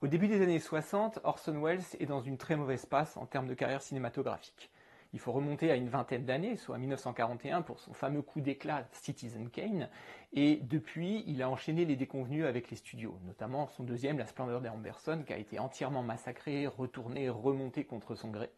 Au début des années 60, Orson Welles est dans une très mauvaise passe en termes de carrière cinématographique. Il faut remonter à une vingtaine d'années, soit 1941, pour son fameux coup d'éclat Citizen Kane, et depuis, il a enchaîné les déconvenues avec les studios, notamment son deuxième, La Splendeur d'Amberson, qui a été entièrement massacré, retourné, remonté contre son gré.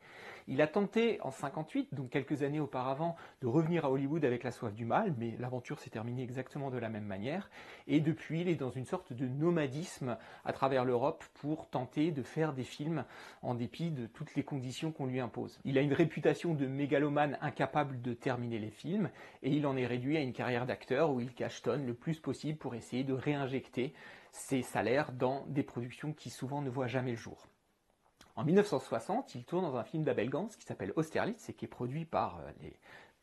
Il a tenté en 58, donc quelques années auparavant, de revenir à Hollywood avec La Soif du Mal, mais l'aventure s'est terminée exactement de la même manière, et depuis, il est dans une sorte de nomadisme à travers l'Europe pour tenter de faire des films en dépit de toutes les conditions qu'on lui impose. Il a une réputation de mégalomane incapable de terminer les films, et il en est réduit à une carrière d'acteur où il cachetonne le plus possible pour essayer de réinjecter ses salaires dans des productions qui souvent ne voient jamais le jour. En 1960, il tourne dans un film d'Abel Gance qui s'appelle Austerlitz et qui est produit par les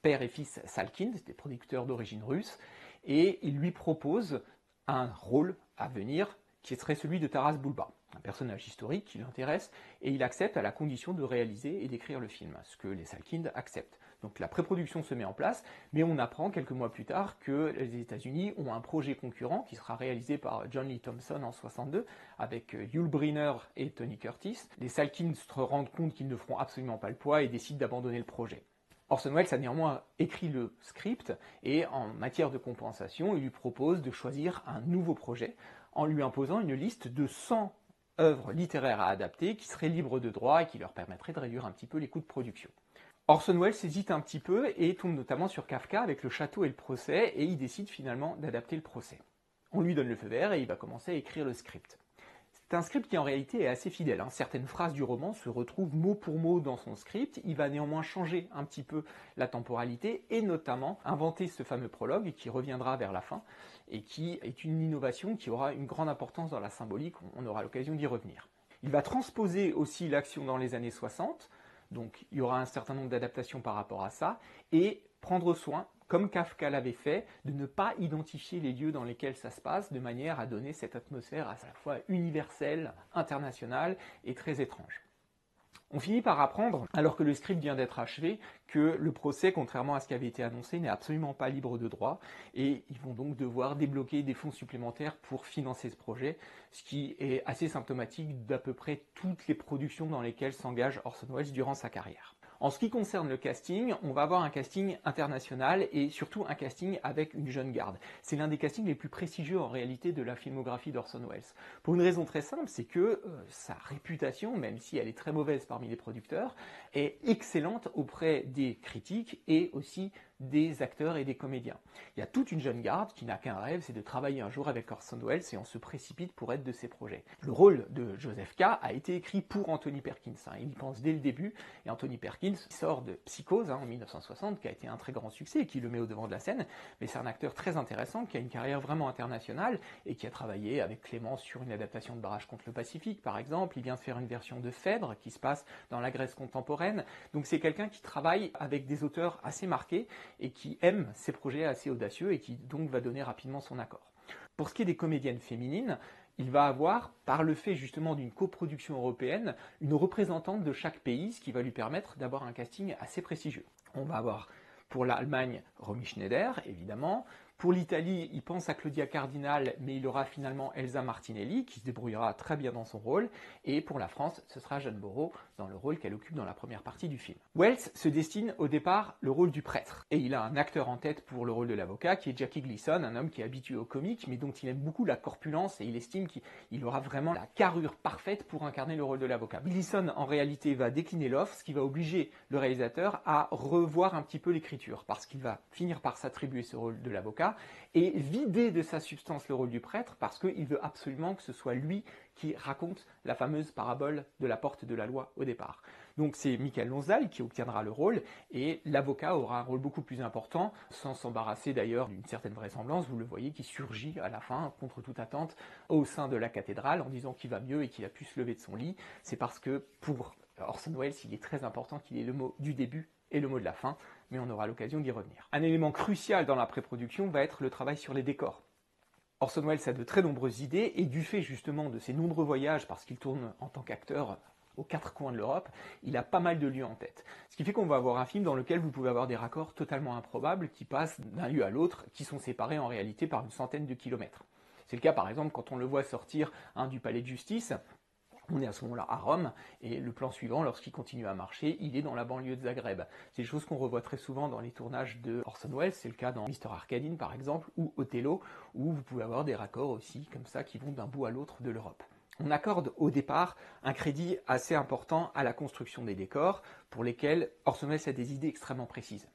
père et fils Salkind, des producteurs d'origine russe, et il lui propose un rôle à venir qui serait celui de Taras Bulba, un personnage historique qui l'intéresse, et il accepte à la condition de réaliser et d'écrire le film, ce que les Salkind acceptent. Donc la pré-production se met en place, mais on apprend quelques mois plus tard que les États-Unis ont un projet concurrent qui sera réalisé par John Lee Thompson en 62 avec Yul Brynner et Tony Curtis. Les Salkind se rendent compte qu'ils ne feront absolument pas le poids et décident d'abandonner le projet. Orson Welles a néanmoins écrit le script et en matière de compensation, il lui propose de choisir un nouveau projet en lui imposant une liste de 100 œuvres littéraires à adapter qui seraient libres de droit et qui leur permettraient de réduire un petit peu les coûts de production. Orson Welles hésite un petit peu et tombe notamment sur Kafka avec Le Château et le procès et il décide finalement d'adapter le procès. On lui donne le feu vert et il va commencer à écrire le script. C'est un script qui en réalité est assez fidèle. Certaines phrases du roman se retrouvent mot pour mot dans son script. Il va néanmoins changer un petit peu la temporalité et notamment inventer ce fameux prologue qui reviendra vers la fin et qui est une innovation qui aura une grande importance dans la symbolique. On aura l'occasion d'y revenir. Il va transposer aussi l'action dans les années 60. Donc il y aura un certain nombre d'adaptations par rapport à ça et prendre soin, comme Kafka l'avait fait, de ne pas identifier les lieux dans lesquels ça se passe de manière à donner cette atmosphère à la fois universelle, internationale et très étrange. On finit par apprendre, alors que le script vient d'être achevé, que le procès, contrairement à ce qui avait été annoncé, n'est absolument pas libre de droit et ils vont donc devoir débloquer des fonds supplémentaires pour financer ce projet, ce qui est assez symptomatique d'à peu près toutes les productions dans lesquelles s'engage Orson Welles durant sa carrière. En ce qui concerne le casting, on va avoir un casting international et surtout un casting avec une jeune garde. C'est l'un des castings les plus prestigieux en réalité de la filmographie d'Orson Welles. Pour une raison très simple, c'est que sa réputation, même si elle est très mauvaise parmi les producteurs, est excellente auprès des critiques et aussi des acteurs et des comédiens. Il y a toute une jeune garde qui n'a qu'un rêve, c'est de travailler un jour avec Orson Welles et on se précipite pour être de ses projets. Le rôle de Joseph K. a été écrit pour Anthony Perkins. Il y pense dès le début et Anthony Perkins sort de Psychose en 1960 qui a été un très grand succès et qui le met au devant de la scène, mais c'est un acteur très intéressant qui a une carrière vraiment internationale et qui a travaillé avec Clémence sur une adaptation de Barrage contre le Pacifique par exemple. Il vient de faire une version de Phèdre qui se passe dans la Grèce contemporaine. Donc c'est quelqu'un qui travaille avec des auteurs assez marqués et qui aime ces projets assez audacieux et qui donc va donner rapidement son accord. Pour ce qui est des comédiennes féminines, il va avoir, par le fait justement d'une coproduction européenne, une représentante de chaque pays, ce qui va lui permettre d'avoir un casting assez prestigieux. On va avoir pour l'Allemagne Romy Schneider, évidemment. Pour l'Italie, il pense à Claudia Cardinal, mais il aura finalement Elsa Martinelli, qui se débrouillera très bien dans son rôle. Et pour la France, ce sera Jeanne Moreau, dans le rôle qu'elle occupe dans la première partie du film. Welles se destine au départ le rôle du prêtre. Et il a un acteur en tête pour le rôle de l'avocat, qui est Jackie Gleason, un homme qui est habitué au comique, mais dont il aime beaucoup la corpulence, et il estime qu'il aura vraiment la carrure parfaite pour incarner le rôle de l'avocat. Gleason, en réalité, va décliner l'offre, ce qui va obliger le réalisateur à revoir un petit peu l'écriture, parce qu'il va finir par s'attribuer ce rôle de l'avocat, et vider de sa substance le rôle du prêtre parce qu'il veut absolument que ce soit lui qui raconte la fameuse parabole de la porte de la loi au départ. Donc c'est Michael Lonsdale qui obtiendra le rôle et l'avocat aura un rôle beaucoup plus important, sans s'embarrasser d'ailleurs d'une certaine vraisemblance, vous le voyez, qui surgit à la fin, contre toute attente, au sein de la cathédrale en disant qu'il va mieux et qu'il a pu se lever de son lit. C'est parce que pour Orson Welles, il est très important qu'il ait le mot du début et le mot de la fin, mais on aura l'occasion d'y revenir. Un élément crucial dans la pré-production va être le travail sur les décors. Orson Welles a de très nombreuses idées, et du fait justement de ses nombreux voyages, parce qu'il tourne en tant qu'acteur aux quatre coins de l'Europe, il a pas mal de lieux en tête. Ce qui fait qu'on va avoir un film dans lequel vous pouvez avoir des raccords totalement improbables qui passent d'un lieu à l'autre, qui sont séparés en réalité par une centaine de kilomètres. C'est le cas par exemple quand on le voit sortir du palais de justice, On est à ce moment-là à Rome, et le plan suivant, lorsqu'il continue à marcher, il est dans la banlieue de Zagreb. C'est des choses qu'on revoit très souvent dans les tournages de Orson Welles, c'est le cas dans Mr. Arkadine par exemple, ou Othello, où vous pouvez avoir des raccords aussi comme ça qui vont d'un bout à l'autre de l'Europe. On accorde au départ un crédit assez important à la construction des décors, pour lesquels Orson Welles a des idées extrêmement précises.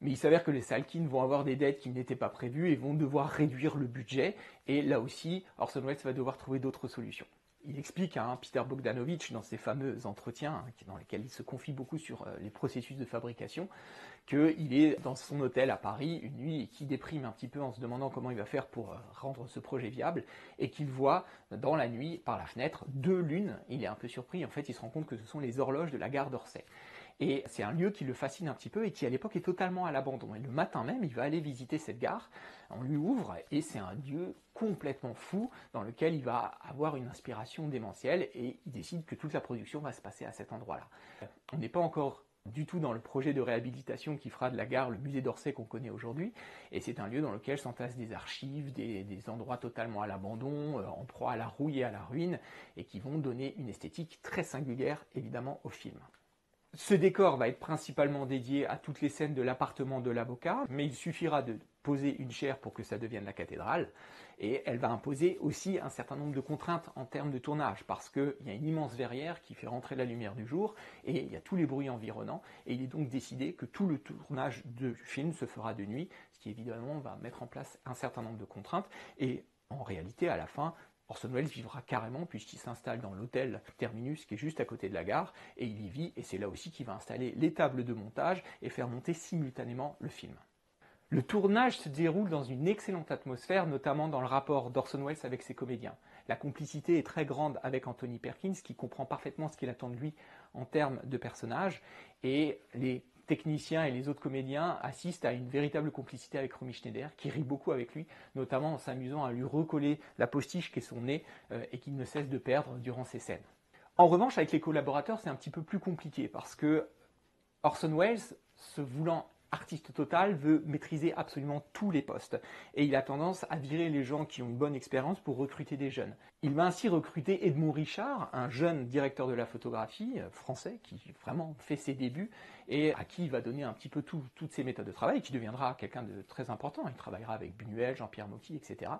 Mais il s'avère que les Salkind vont avoir des dettes qui n'étaient pas prévues et vont devoir réduire le budget, et là aussi, Orson Welles va devoir trouver d'autres solutions. Il explique à Peter Bogdanovich dans ses fameux entretiens, dans lesquels il se confie beaucoup sur les processus de fabrication, qu'il est dans son hôtel à Paris une nuit et qu'il déprime un petit peu en se demandant comment il va faire pour rendre ce projet viable, et qu'il voit dans la nuit, par la fenêtre, 2 lunes. Il est un peu surpris, en fait il se rend compte que ce sont les horloges de la gare d'Orsay. Et c'est un lieu qui le fascine un petit peu et qui à l'époque est totalement à l'abandon. Et le matin même, il va aller visiter cette gare, on lui ouvre et c'est un lieu complètement fou dans lequel il va avoir une inspiration démentielle et il décide que toute la production va se passer à cet endroit-là. On n'est pas encore du tout dans le projet de réhabilitation qui fera de la gare le musée d'Orsay qu'on connaît aujourd'hui, et c'est un lieu dans lequel s'entassent des archives, des endroits totalement à l'abandon, en proie à la rouille et à la ruine, et qui vont donner une esthétique très singulière évidemment au film. Ce décor va être principalement dédié à toutes les scènes de l'appartement de l'avocat, mais il suffira de poser une chaire pour que ça devienne la cathédrale, et elle va imposer aussi un certain nombre de contraintes en termes de tournage, parce qu'il y a une immense verrière qui fait rentrer la lumière du jour, et il y a tous les bruits environnants, et il est donc décidé que tout le tournage du film se fera de nuit, ce qui évidemment va mettre en place un certain nombre de contraintes, et en réalité, à la fin, Orson Welles vivra carrément puisqu'il s'installe dans l'hôtel Terminus qui est juste à côté de la gare et il y vit, et c'est là aussi qu'il va installer les tables de montage et faire monter simultanément le film. Le tournage se déroule dans une excellente atmosphère, notamment dans le rapport d'Orson Welles avec ses comédiens. La complicité est très grande avec Anthony Perkins qui comprend parfaitement ce qu'il attend de lui en termes de personnage, et les techniciens et les autres comédiens assistent à une véritable complicité avec Romy Schneider, qui rit beaucoup avec lui, notamment en s'amusant à lui recoller la postiche qui est son nez et qu'il ne cesse de perdre durant ces scènes. En revanche, avec les collaborateurs, c'est un petit peu plus compliqué, parce que Orson Welles, se voulant artiste total, veut maîtriser absolument tous les postes. Et il a tendance à virer les gens qui ont une bonne expérience pour recruter des jeunes. Il va ainsi recruter Edmond Richard, un jeune directeur de la photographie français qui vraiment fait ses débuts et à qui il va donner un petit peu toutes ses méthodes de travail, qui deviendra quelqu'un de très important. Il travaillera avec Buñuel, Jean-Pierre Mocky, etc.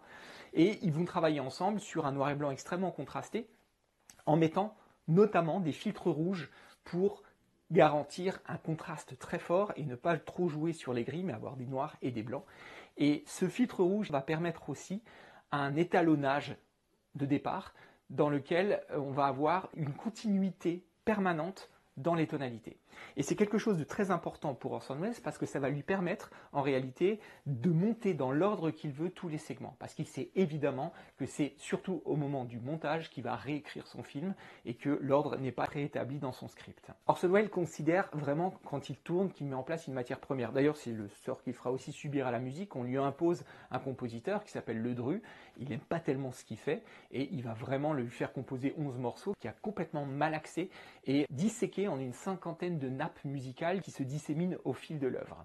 Et ils vont travailler ensemble sur un noir et blanc extrêmement contrasté, en mettant notamment des filtres rouges pour garantir un contraste très fort et ne pas trop jouer sur les gris, mais avoir des noirs et des blancs. Et ce filtre rouge va permettre aussi un étalonnage de départ dans lequel on va avoir une continuité permanente dans les tonalités. Et c'est quelque chose de très important pour Orson Welles parce que ça va lui permettre en réalité de monter dans l'ordre qu'il veut tous les segments, parce qu'il sait évidemment que c'est surtout au moment du montage qu'il va réécrire son film et que l'ordre n'est pas préétabli dans son script. Orson Welles considère vraiment quand il tourne qu'il met en place une matière première. D'ailleurs c'est le sort qu'il fera aussi subir à la musique. On lui impose un compositeur qui s'appelle Ledru, il n'aime pas tellement ce qu'il fait et il va vraiment lui faire composer 11 morceaux qui a complètement malaxé et disséqué en une cinquantaine de nappes musicales qui se disséminent au fil de l'œuvre.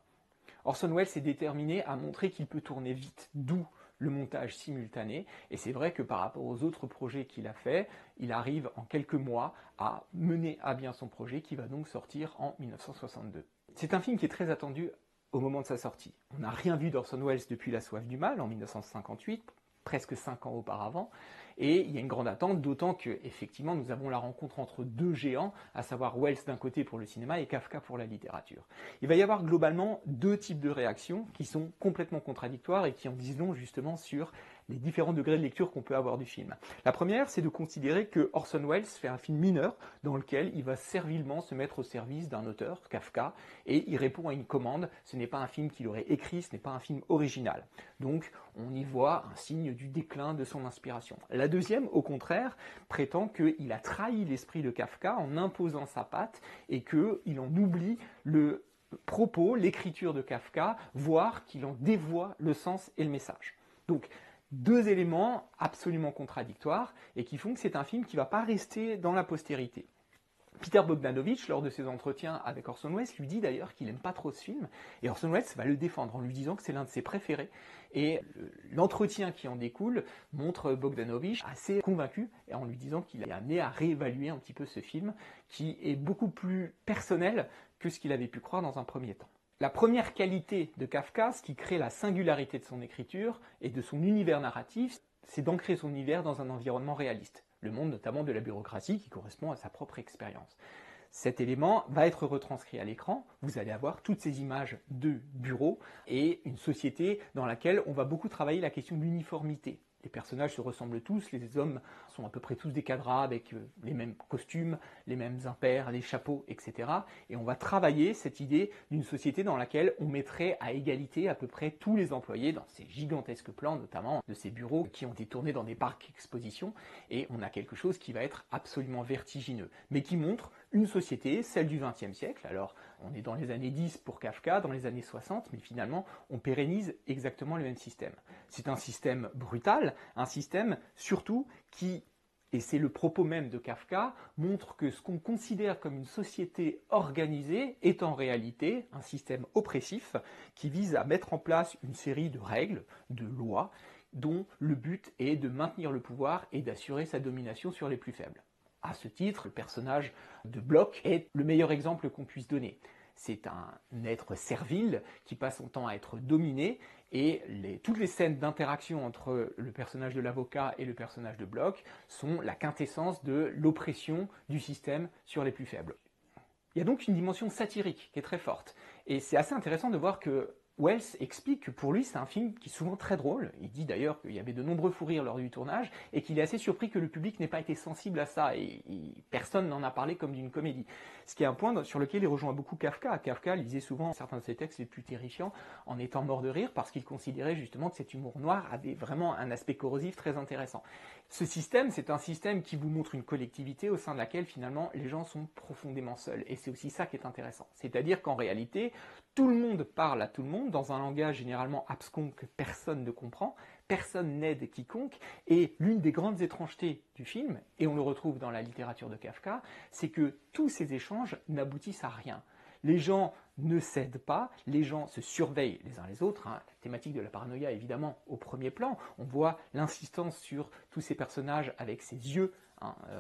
Orson Welles est déterminé à montrer qu'il peut tourner vite, d'où le montage simultané, et c'est vrai que par rapport aux autres projets qu'il a fait, il arrive en quelques mois à mener à bien son projet qui va donc sortir en 1962. C'est un film qui est très attendu au moment de sa sortie. On n'a rien vu d'Orson Welles depuis La Soif du Mal en 1958, presque 5 ans auparavant, et il y a une grande attente, d'autant que effectivement nous avons la rencontre entre deux géants, à savoir Welles d'un côté pour le cinéma et Kafka pour la littérature. Il va y avoir globalement deux types de réactions qui sont complètement contradictoires et qui en disent long justement sur les différents degrés de lecture qu'on peut avoir du film. La première, c'est de considérer que Orson Welles fait un film mineur dans lequel il va servilement se mettre au service d'un auteur, Kafka, et il répond à une commande. Ce n'est pas un film qu'il aurait écrit, ce n'est pas un film original. Donc on y voit un signe du déclin de son inspiration. La deuxième, au contraire, prétend qu'il a trahi l'esprit de Kafka en imposant sa patte et qu'il en oublie le propos, l'écriture de Kafka, voire qu'il en dévoie le sens et le message. Donc, deux éléments absolument contradictoires et qui font que c'est un film qui ne va pas rester dans la postérité. Peter Bogdanovich, lors de ses entretiens avec Orson Welles, lui dit d'ailleurs qu'il n'aime pas trop ce film, et Orson Welles va le défendre en lui disant que c'est l'un de ses préférés. Et l'entretien qui en découle montre Bogdanovich assez convaincu, et en lui disant qu'il est amené à réévaluer un petit peu ce film, qui est beaucoup plus personnel que ce qu'il avait pu croire dans un premier temps. La première qualité de Kafka, ce qui crée la singularité de son écriture et de son univers narratif, c'est d'ancrer son univers dans un environnement réaliste. Le monde notamment de la bureaucratie qui correspond à sa propre expérience. Cet élément va être retranscrit à l'écran, vous allez avoir toutes ces images de bureaux et une société dans laquelle on va beaucoup travailler la question de l'uniformité. Les personnages se ressemblent tous, les hommes sont à peu près tous des cadras avec les mêmes costumes, les mêmes impairs, les chapeaux, etc. Et on va travailler cette idée d'une société dans laquelle on mettrait à égalité à peu près tous les employés dans ces gigantesques plans, notamment de ces bureaux qui ont été tournés dans des parcs expositions. Et on a quelque chose qui va être absolument vertigineux, mais qui montre une société, celle du XXe siècle. Alors, on est dans les années 10 pour Kafka, dans les années 60, mais finalement, on pérennise exactement le même système. C'est un système brutal, un système surtout qui, et c'est le propos même de Kafka, montre que ce qu'on considère comme une société organisée est en réalité un système oppressif qui vise à mettre en place une série de règles, de lois, dont le but est de maintenir le pouvoir et d'assurer sa domination sur les plus faibles. À ce titre, le personnage de Bloch est le meilleur exemple qu'on puisse donner. C'est un être servile qui passe son temps à être dominé et toutes les scènes d'interaction entre le personnage de l'avocat et le personnage de Bloch sont la quintessence de l'oppression du système sur les plus faibles. Il y a donc une dimension satirique qui est très forte et c'est assez intéressant de voir que Welles explique que pour lui c'est un film qui est souvent très drôle, il dit d'ailleurs qu'il y avait de nombreux fous rires lors du tournage et qu'il est assez surpris que le public n'ait pas été sensible à ça et personne n'en a parlé comme d'une comédie. Ce qui est un point sur lequel il rejoint beaucoup Kafka. Kafka lisait souvent certains de ses textes les plus terrifiants en étant mort de rire parce qu'il considérait justement que cet humour noir avait vraiment un aspect corrosif très intéressant. Ce système, c'est un système qui vous montre une collectivité au sein de laquelle finalement les gens sont profondément seuls et c'est aussi ça qui est intéressant. C'est-à-dire qu'en réalité, tout le monde parle à tout le monde dans un langage généralement abscon que personne ne comprend, personne n'aide quiconque, et l'une des grandes étrangetés du film, et on le retrouve dans la littérature de Kafka, c'est que tous ces échanges n'aboutissent à rien. Les gens ne cèdent pas, les gens se surveillent les uns les autres. La thématique de la paranoïa est évidemment au premier plan. On voit l'insistance sur tous ces personnages avec ces yeux,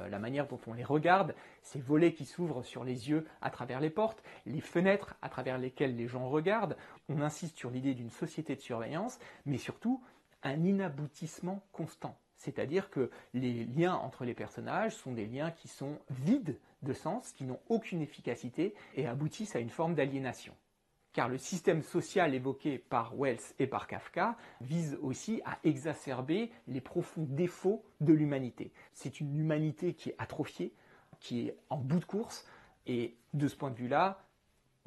la manière dont on les regarde, ces volets qui s'ouvrent sur les yeux à travers les portes, les fenêtres à travers lesquelles les gens regardent. On insiste sur l'idée d'une société de surveillance, mais surtout un inaboutissement constant. C'est-à-dire que les liens entre les personnages sont des liens qui sont vides de sens, qui n'ont aucune efficacité et aboutissent à une forme d'aliénation. Car le système social évoqué par Welles et par Kafka vise aussi à exacerber les profonds défauts de l'humanité. C'est une humanité qui est atrophiée, qui est en bout de course, et de ce point de vue-là,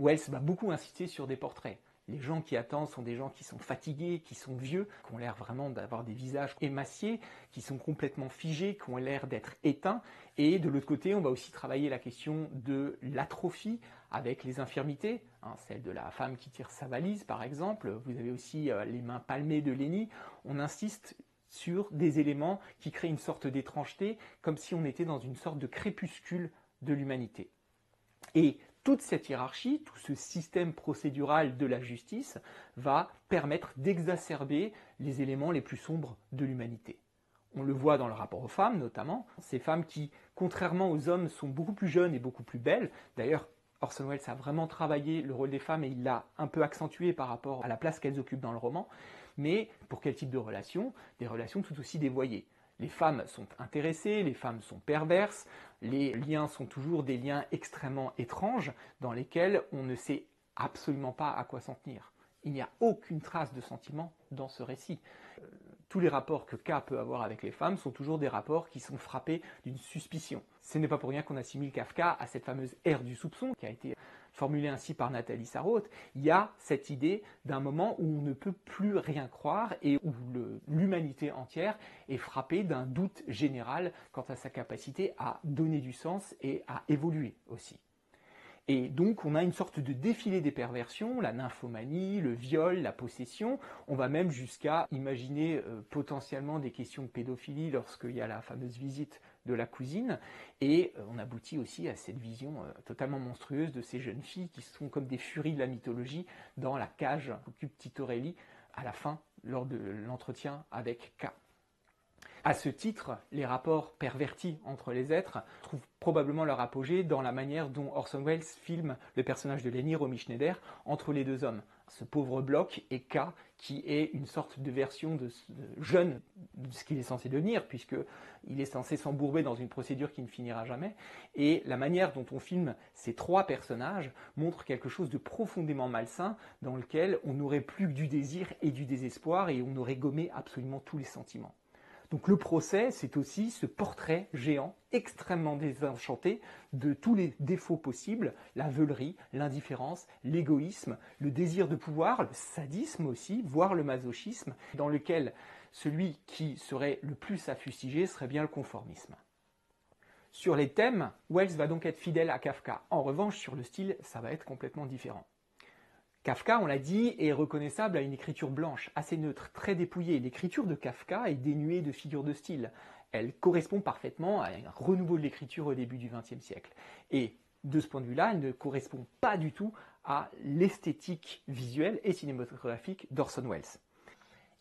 Welles va beaucoup insister sur des portraits. Les gens qui attendent sont des gens qui sont fatigués, qui sont vieux, qui ont l'air vraiment d'avoir des visages émaciés, qui sont complètement figés, qui ont l'air d'être éteints. Et de l'autre côté, on va aussi travailler la question de l'atrophie avec les infirmités, celle de la femme qui tire sa valise par exemple. Vous avez aussi les mains palmées de Lenny. On insiste sur des éléments qui créent une sorte d'étrangeté, comme si on était dans une sorte de crépuscule de l'humanité. Et toute cette hiérarchie, tout ce système procédural de la justice va permettre d'exacerber les éléments les plus sombres de l'humanité. On le voit dans le rapport aux femmes notamment, ces femmes qui, contrairement aux hommes, sont beaucoup plus jeunes et beaucoup plus belles. D'ailleurs, Orson Welles a vraiment travaillé le rôle des femmes et il l'a un peu accentué par rapport à la place qu'elles occupent dans le roman. Mais pour quel type de relations? Des relations tout aussi dévoyées. Les femmes sont intéressées, les femmes sont perverses, les liens sont toujours des liens extrêmement étranges dans lesquels on ne sait absolument pas à quoi s'en tenir. Il n'y a aucune trace de sentiment dans ce récit. Tous les rapports que K peut avoir avec les femmes sont toujours des rapports qui sont frappés d'une suspicion. Ce n'est pas pour rien qu'on assimile Kafka à cette fameuse ère du soupçon qui a été formulée ainsi par Nathalie Sarraute. Il y a cette idée d'un moment où on ne peut plus rien croire et où l'humanité entière est frappée d'un doute général quant à sa capacité à donner du sens et à évoluer aussi. Et donc on a une sorte de défilé des perversions, la nymphomanie, le viol, la possession. On va même jusqu'à imaginer potentiellement des questions de pédophilie lorsqu'il y a la fameuse visite de la cousine, et on aboutit aussi à cette vision totalement monstrueuse de ces jeunes filles qui sont comme des furies de la mythologie dans la cage qu'occupe Titorelli à la fin, lors de l'entretien avec K. À ce titre, les rapports pervertis entre les êtres trouvent probablement leur apogée dans la manière dont Orson Welles filme le personnage de Leni Romy Schneider entre les deux hommes. Ce pauvre Bloch et K, qui est une sorte de version de jeune de ce qu'il est censé devenir, puisqu'il est censé s'embourber dans une procédure qui ne finira jamais. Et la manière dont on filme ces trois personnages montre quelque chose de profondément malsain, dans lequel on n'aurait plus que du désir et du désespoir, et on aurait gommé absolument tous les sentiments. Donc le procès, c'est aussi ce portrait géant, extrêmement désenchanté, de tous les défauts possibles, la veulerie, l'indifférence, l'égoïsme, le désir de pouvoir, le sadisme aussi, voire le masochisme, dans lequel celui qui serait le plus à fustiger serait bien le conformisme. Sur les thèmes, Welles va donc être fidèle à Kafka. En revanche, sur le style, ça va être complètement différent. Kafka, on l'a dit, est reconnaissable à une écriture blanche, assez neutre, très dépouillée. L'écriture de Kafka est dénuée de figures de style. Elle correspond parfaitement à un renouveau de l'écriture au début du XXe siècle. Et de ce point de vue-là, elle ne correspond pas du tout à l'esthétique visuelle et cinématographique d'Orson Welles.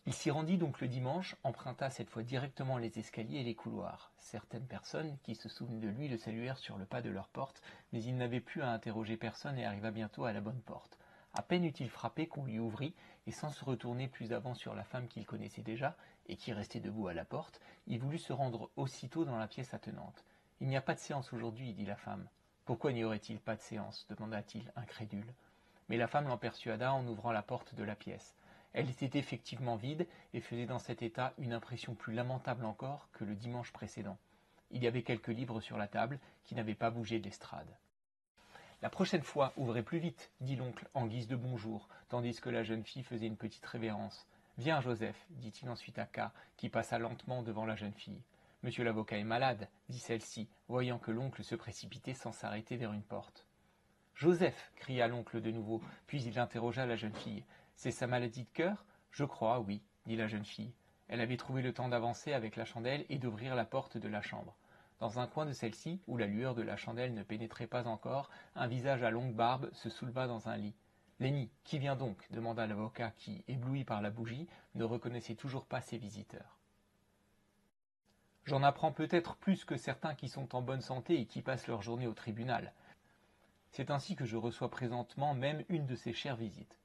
Il s'y rendit donc le dimanche, emprunta cette fois directement les escaliers et les couloirs. Certaines personnes qui se souvenaient de lui le saluèrent sur le pas de leur porte, mais il n'avait plus à interroger personne et arriva bientôt à la bonne porte. À peine eut-il frappé qu'on lui ouvrit, et sans se retourner plus avant sur la femme qu'il connaissait déjà, et qui restait debout à la porte, il voulut se rendre aussitôt dans la pièce attenante. « Il n'y a pas de séance aujourd'hui, dit la femme. »« Pourquoi n'y aurait-il pas de séance » demanda-t-il, incrédule. Mais la femme l'en persuada en ouvrant la porte de la pièce. Elle était effectivement vide, et faisait dans cet état une impression plus lamentable encore que le dimanche précédent. Il y avait quelques livres sur la table, qui n'avaient pas bougé de l'estrade. La prochaine fois, ouvrez plus vite, dit l'oncle en guise de bonjour, tandis que la jeune fille faisait une petite révérence. Viens, Joseph, dit-il ensuite à K, qui passa lentement devant la jeune fille. Monsieur l'avocat est malade, dit celle-ci, voyant que l'oncle se précipitait sans s'arrêter vers une porte. Joseph, cria l'oncle de nouveau, puis il interrogea la jeune fille. C'est sa maladie de cœur ? Je crois, oui, dit la jeune fille. Elle avait trouvé le temps d'avancer avec la chandelle et d'ouvrir la porte de la chambre. Dans un coin de celle-ci, où la lueur de la chandelle ne pénétrait pas encore, un visage à longue barbe se souleva dans un lit. « Lenny, qui vient donc » demanda l'avocat qui, ébloui par la bougie, ne reconnaissait toujours pas ses visiteurs. « J'en apprends peut-être plus que certains qui sont en bonne santé et qui passent leur journée au tribunal. C'est ainsi que je reçois présentement même une de ces chères visites. »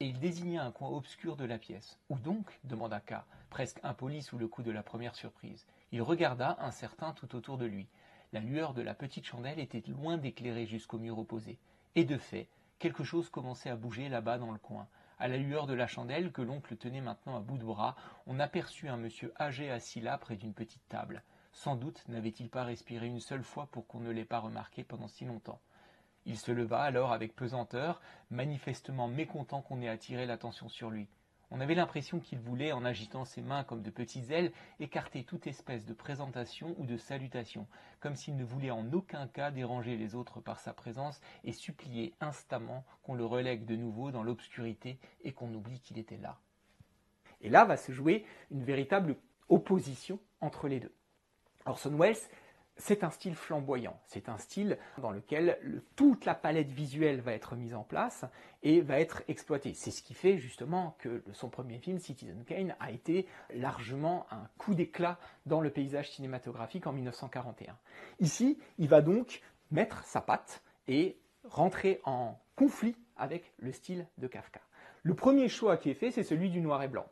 Et il désigna un coin obscur de la pièce. « Où donc » demanda K, presque impoli sous le coup de la première surprise. Il regarda, incertain, tout autour de lui. La lueur de la petite chandelle était loin d'éclairer jusqu'au mur opposé. Et de fait, quelque chose commençait à bouger là-bas dans le coin. À la lueur de la chandelle, que l'oncle tenait maintenant à bout de bras, on aperçut un monsieur âgé assis là près d'une petite table. Sans doute n'avait-il pas respiré une seule fois pour qu'on ne l'ait pas remarqué pendant si longtemps. Il se leva alors avec pesanteur, manifestement mécontent qu'on ait attiré l'attention sur lui. On avait l'impression qu'il voulait, en agitant ses mains comme de petites ailes, écarter toute espèce de présentation ou de salutation, comme s'il ne voulait en aucun cas déranger les autres par sa présence et supplier instamment qu'on le relègue de nouveau dans l'obscurité et qu'on oublie qu'il était là. Et là va se jouer une véritable opposition entre les deux. Orson Welles, c'est un style flamboyant, c'est un style dans lequel toute la palette visuelle va être mise en place et va être exploitée. C'est ce qui fait justement que son premier film, Citizen Kane, a été largement un coup d'éclat dans le paysage cinématographique en 1941. Ici, il va donc mettre sa patte et rentrer en conflit avec le style de Kafka. Le premier choix qui est fait, c'est celui du noir et blanc,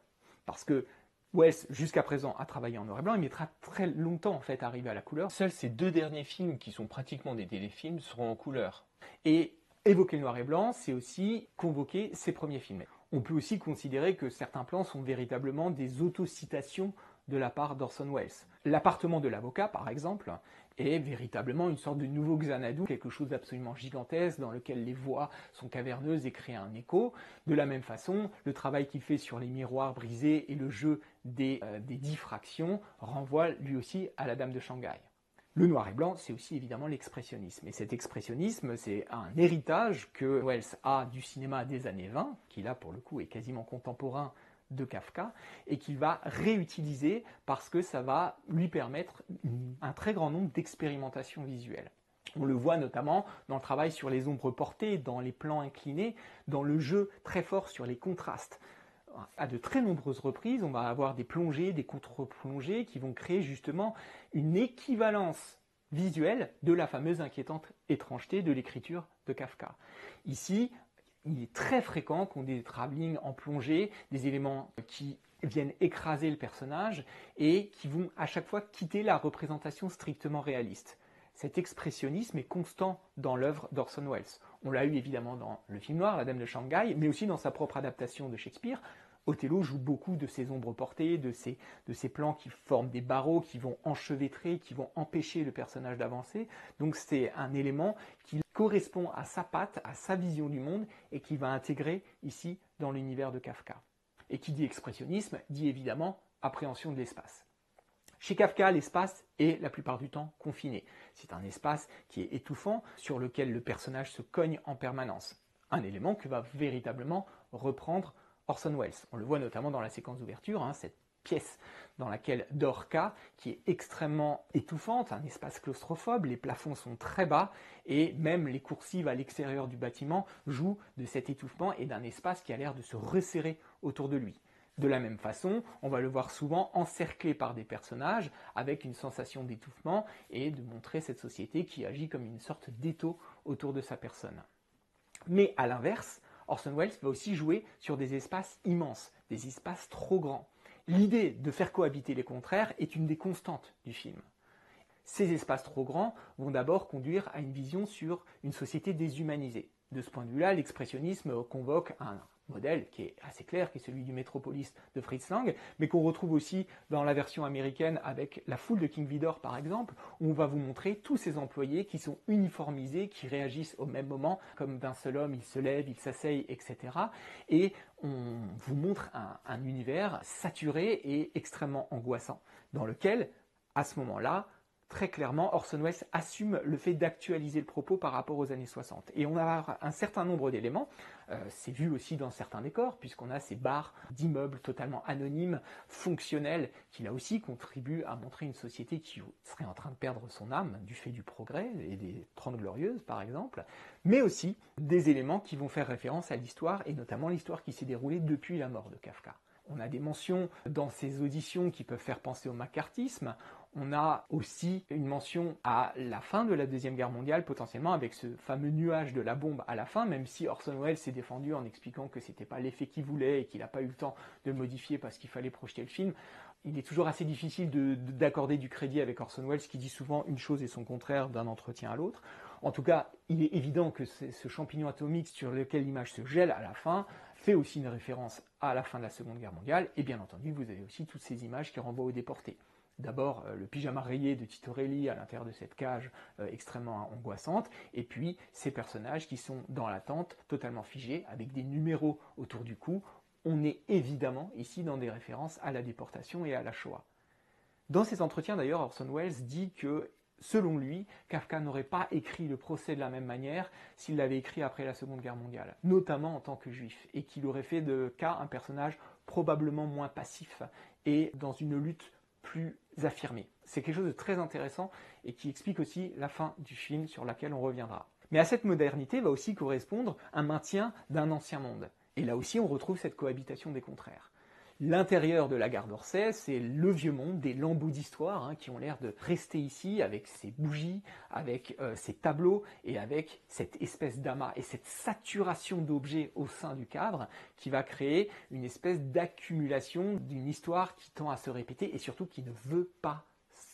parce que Welles, jusqu'à présent, a travaillé en noir et blanc. Il mettra très longtemps en fait à arriver à la couleur. Seuls ces deux derniers films, qui sont pratiquement des téléfilms, seront en couleur. Et évoquer le noir et blanc, c'est aussi convoquer ses premiers films. On peut aussi considérer que certains plans sont véritablement des autocitations de la part d'Orson Welles. L'appartement de l'avocat, par exemple, est véritablement une sorte de nouveau Xanadu, quelque chose d'absolument gigantesque dans lequel les voix sont caverneuses et créent un écho. De la même façon, le travail qu'il fait sur les miroirs brisés et le jeu des diffractions renvoie lui aussi à la Dame de Shanghai. Le noir et blanc, c'est aussi évidemment l'expressionnisme. Et cet expressionnisme, c'est un héritage que Welles a du cinéma des années 20, qui là pour le coup est quasiment contemporain de Kafka et qu'il va réutiliser parce que ça va lui permettre un très grand nombre d'expérimentations visuelles. On le voit notamment dans le travail sur les ombres portées, dans les plans inclinés, dans le jeu très fort sur les contrastes. À de très nombreuses reprises, on va avoir des plongées, des contre-plongées qui vont créer justement une équivalence visuelle de la fameuse inquiétante étrangeté de l'écriture de Kafka. Ici, il est très fréquent qu'on ait des travelling en plongée, des éléments qui viennent écraser le personnage et qui vont à chaque fois quitter la représentation strictement réaliste. Cet expressionnisme est constant dans l'œuvre d'Orson Welles. On l'a eu évidemment dans Le Film Noir, La Dame de Shanghai, mais aussi dans sa propre adaptation de Shakespeare. Othello joue beaucoup de ces ombres portées, de ces plans qui forment des barreaux, qui vont enchevêtrer, qui vont empêcher le personnage d'avancer. Donc c'est un élément qui correspond à sa patte, à sa vision du monde, et qui va intégrer ici dans l'univers de Kafka. Et qui dit expressionnisme, dit évidemment appréhension de l'espace. Chez Kafka, l'espace est la plupart du temps confiné. C'est un espace qui est étouffant, sur lequel le personnage se cogne en permanence. Un élément que va véritablement reprendre Orson Welles. On le voit notamment dans la séquence d'ouverture, cette pièce dans laquelle dort K, qui est extrêmement étouffante, un espace claustrophobe, les plafonds sont très bas, et même les coursives à l'extérieur du bâtiment jouent de cet étouffement et d'un espace qui a l'air de se resserrer autour de lui. De la même façon, on va le voir souvent encerclé par des personnages avec une sensation d'étouffement et de montrer cette société qui agit comme une sorte d'étau autour de sa personne. Mais à l'inverse, Orson Welles va aussi jouer sur des espaces immenses, des espaces trop grands. L'idée de faire cohabiter les contraires est une des constantes du film. Ces espaces trop grands vont d'abord conduire à une vision sur une société déshumanisée. De ce point de vue-là, l'expressionnisme convoque un modèle qui est assez clair, qui est celui du Métropolis de Fritz Lang, mais qu'on retrouve aussi dans la version américaine avec La Foule de King Vidor par exemple, où on va vous montrer tous ces employés qui sont uniformisés, qui réagissent au même moment, comme d'un seul homme, ils se lèvent, ils s'asseyent, etc. Et on vous montre un univers saturé et extrêmement angoissant, dans lequel, à ce moment-là, très clairement, Orson Welles assume le fait d'actualiser le propos par rapport aux années 60. Et on a un certain nombre d'éléments, c'est vu aussi dans certains décors, puisqu'on a ces barres d'immeubles totalement anonymes, fonctionnels, qui là aussi contribuent à montrer une société qui serait en train de perdre son âme du fait du progrès, et des 30 Glorieuses par exemple, mais aussi des éléments qui vont faire référence à l'histoire, et notamment l'histoire qui s'est déroulée depuis la mort de Kafka. On a des mentions dans ces auditions qui peuvent faire penser au macartisme. On a aussi une mention à la fin de la Deuxième Guerre mondiale, potentiellement avec ce fameux nuage de la bombe à la fin, même si Orson Welles s'est défendu en expliquant que c'était pas l'effet qu'il voulait et qu'il n'a pas eu le temps de le modifier parce qu'il fallait projeter le film. Il est toujours assez difficile d'accorder du crédit avec Orson Welles qui dit souvent une chose et son contraire d'un entretien à l'autre. En tout cas, il est évident que ce champignon atomique sur lequel l'image se gèle à la fin fait aussi une référence à la fin de la Seconde Guerre mondiale, et bien entendu, vous avez aussi toutes ces images qui renvoient aux déportés. D'abord, le pyjama rayé de Titorelli à l'intérieur de cette cage extrêmement angoissante, et puis ces personnages qui sont dans la tente, totalement figés, avec des numéros autour du cou. On est évidemment ici dans des références à la déportation et à la Shoah. Dans ses entretiens d'ailleurs, Orson Welles dit que selon lui, Kafka n'aurait pas écrit le procès de la même manière s'il l'avait écrit après la Seconde Guerre mondiale, notamment en tant que juif, et qu'il aurait fait de K un personnage probablement moins passif et dans une lutte plus affirmée. C'est quelque chose de très intéressant et qui explique aussi la fin du film sur laquelle on reviendra. Mais à cette modernité va aussi correspondre un maintien d'un ancien monde. Et là aussi, on retrouve cette cohabitation des contraires. L'intérieur de la gare d'Orsay, c'est le vieux monde, des lambeaux d'histoire qui ont l'air de rester ici avec ces bougies, avec ces tableaux et avec cette espèce d'amas et cette saturation d'objets au sein du cadre qui va créer une espèce d'accumulation d'une histoire qui tend à se répéter et surtout qui ne veut pas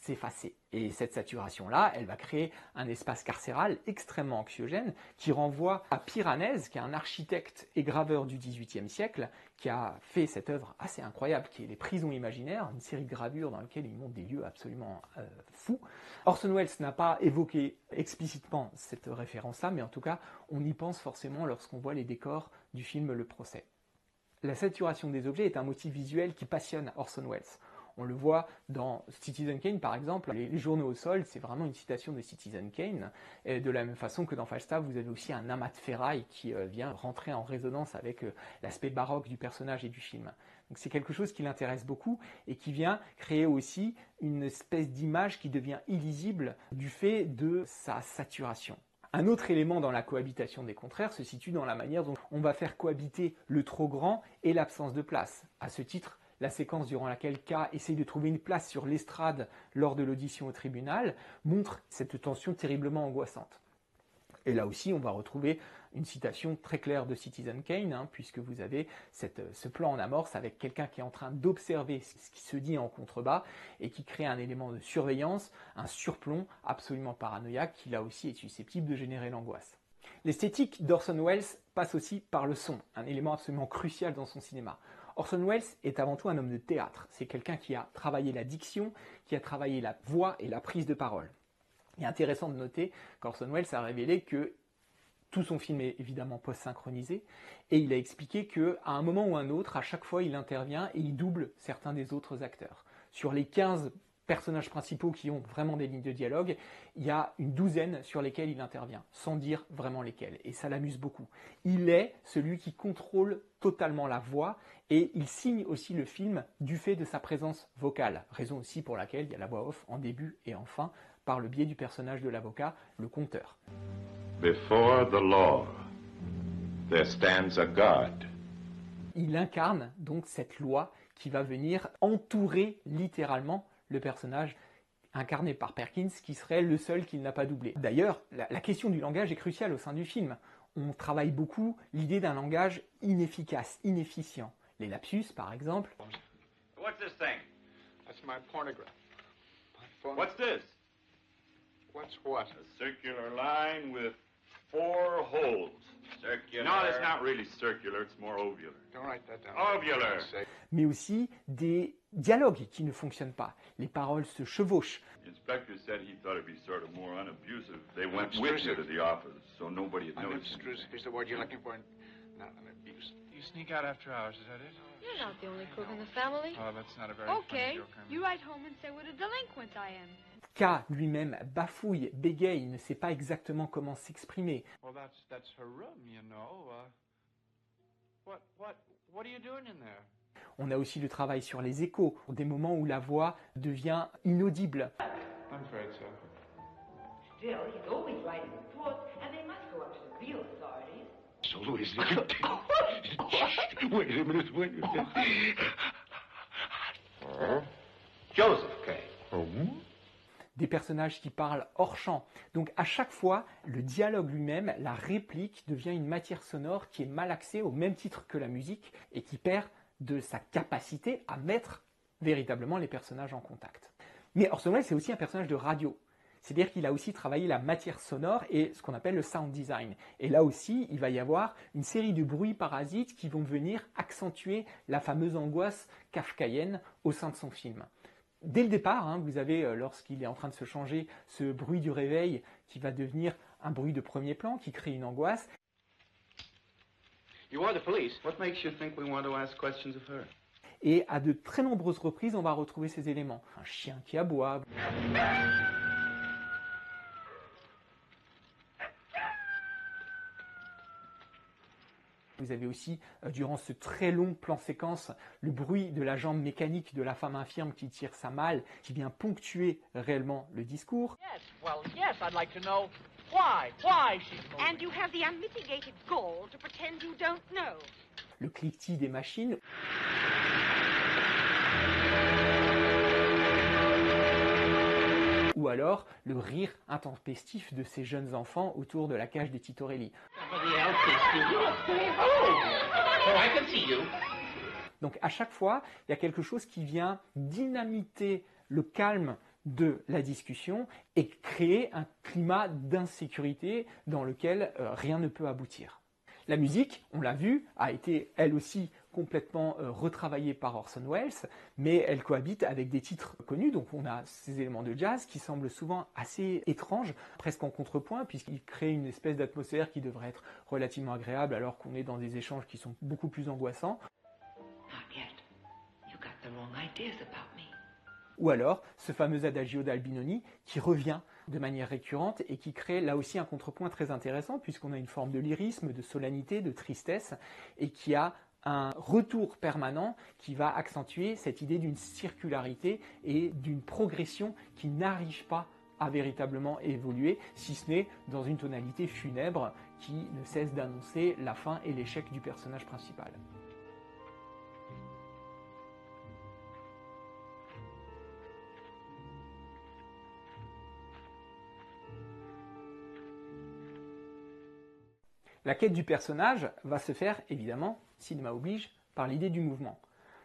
s'effacer. Et cette saturation-là, elle va créer un espace carcéral extrêmement anxiogène qui renvoie à Piranèse, qui est un architecte et graveur du XVIIIe siècle, qui a fait cette œuvre assez incroyable, qui est Les prisons imaginaires, une série de gravures dans lesquelles il montre des lieux absolument fous. Orson Welles n'a pas évoqué explicitement cette référence-là, mais en tout cas, on y pense forcément lorsqu'on voit les décors du film Le Procès. La saturation des objets est un motif visuel qui passionne Orson Welles. On le voit dans Citizen Kane par exemple, les journaux au sol, c'est vraiment une citation de Citizen Kane, et de la même façon que dans Falstaff, vous avez aussi un amas de ferraille qui vient rentrer en résonance avec l'aspect baroque du personnage et du film. Donc c'est quelque chose qui l'intéresse beaucoup et qui vient créer aussi une espèce d'image qui devient illisible du fait de sa saturation. Un autre élément dans la cohabitation des contraires se situe dans la manière dont on va faire cohabiter le trop grand et l'absence de place. À ce titre, la séquence durant laquelle K essaye de trouver une place sur l'estrade lors de l'audition au tribunal montre cette tension terriblement angoissante. Et là aussi, on va retrouver une citation très claire de Citizen Kane, puisque vous avez ce plan en amorce avec quelqu'un qui est en train d'observer ce qui se dit en contrebas et qui crée un élément de surveillance, un surplomb absolument paranoïaque qui là aussi est susceptible de générer l'angoisse. L'esthétique d'Orson Welles passe aussi par le son, un élément absolument crucial dans son cinéma. Orson Welles est avant tout un homme de théâtre, c'est quelqu'un qui a travaillé la diction, qui a travaillé la voix et la prise de parole. Il est intéressant de noter qu'Orson Welles a révélé que tout son film est évidemment post-synchronisé, et il a expliqué qu'à un moment ou un autre, à chaque fois, il intervient et il double certains des autres acteurs. Sur les 15 personnages principaux qui ont vraiment des lignes de dialogue, il y a une douzaine sur lesquelles il intervient, sans dire vraiment lesquelles, et ça l'amuse beaucoup. Il est celui qui contrôle totalement la voix, et il signe aussi le film du fait de sa présence vocale, raison aussi pour laquelle il y a la voix off en début et en fin, par le biais du personnage de l'avocat, le conteur. Before the law, there stands a God. Il incarne donc cette loi qui va venir entourer littéralement le personnage incarné par Perkins, qui serait le seul qu'il n'a pas doublé. D'ailleurs, la question du langage est cruciale au sein du film. On travaille beaucoup l'idée d'un langage inefficace, inefficient. Les lapsus, par exemple. What's this thing? That's my pornograph. What's this? What's what? A circular line with 4 holes. Circular. No, it's not really circular, it's more ovular. Don't write that down. Ovular. Mais aussi des dialogues qui ne fonctionnent pas. Les paroles se chevauchent. The inspector said he thought it'd be sort of more unabusive. They went with you to the office, so nobody had noticed. Unobtrusive is the word you're looking for, not unabusive. You sneak out after hours, is that it? You're not the only cook in the family. Oh, that's not a very Okay, funny joke. you write home and say what a delinquent I am. K lui-même bafouille, bégaye, ne sait pas exactement comment s'exprimer. Well, that's her room, you know. What are you doing in there? On a aussi le travail sur les échos, des moments où la voix devient inaudible. I'm afraid so. Still, he's always writing reports, and they must go up to the real authorities. So, Louis, wait a minute, wait a minute. Joseph K. Des personnages qui parlent hors champ. Donc à chaque fois, le dialogue lui-même, la réplique devient une matière sonore qui est mal axée au même titre que la musique et qui perd de sa capacité à mettre véritablement les personnages en contact. Mais Orson Welles, c'est aussi un personnage de radio. C'est-à-dire qu'il a aussi travaillé la matière sonore et ce qu'on appelle le sound design. Et là aussi, il va y avoir une série de bruits parasites qui vont venir accentuer la fameuse angoisse kafkaïenne au sein de son film. Dès le départ, vous avez, lorsqu'il est en train de se changer, ce bruit du réveil qui va devenir un bruit de premier plan, qui crée une angoisse. You are the police. What makes you think we want to ask questions of her? Et à de très nombreuses reprises, on va retrouver ces éléments. Un chien qui aboie. Vous avez aussi, durant ce très long plan séquence, le bruit de la jambe mécanique de la femme infirme qui tire sa malle, qui vient ponctuer réellement le discours. Yes, I'd like to know why she's moving. And you have the unmitigated gall to pretend you don't know. Le cliquetis des machines. Ou alors le rire intempestif de ces jeunes enfants autour de la cage des Titorelli. Donc à chaque fois, il y a quelque chose qui vient dynamiter le calme de la discussion et créer un climat d'insécurité dans lequel rien ne peut aboutir. La musique, on l'a vu, a été elle aussi complètement retravaillée par Orson Welles, mais elle cohabite avec des titres connus, donc on a ces éléments de jazz qui semblent souvent assez étranges, presque en contrepoint, puisqu'ils créent une espèce d'atmosphère qui devrait être relativement agréable alors qu'on est dans des échanges qui sont beaucoup plus angoissants. Not yet. You got the wrong ideas about me. Ou alors ce fameux adagio d'Albinoni qui revient de manière récurrente et qui crée là aussi un contrepoint très intéressant puisqu'on a une forme de lyrisme, de solennité, de tristesse et qui a un retour permanent qui va accentuer cette idée d'une circularité et d'une progression qui n'arrive pas à véritablement évoluer, si ce n'est dans une tonalité funèbre qui ne cesse d'annoncer la fin et l'échec du personnage principal. La quête du personnage va se faire, évidemment, cinéma oblige, par l'idée du mouvement.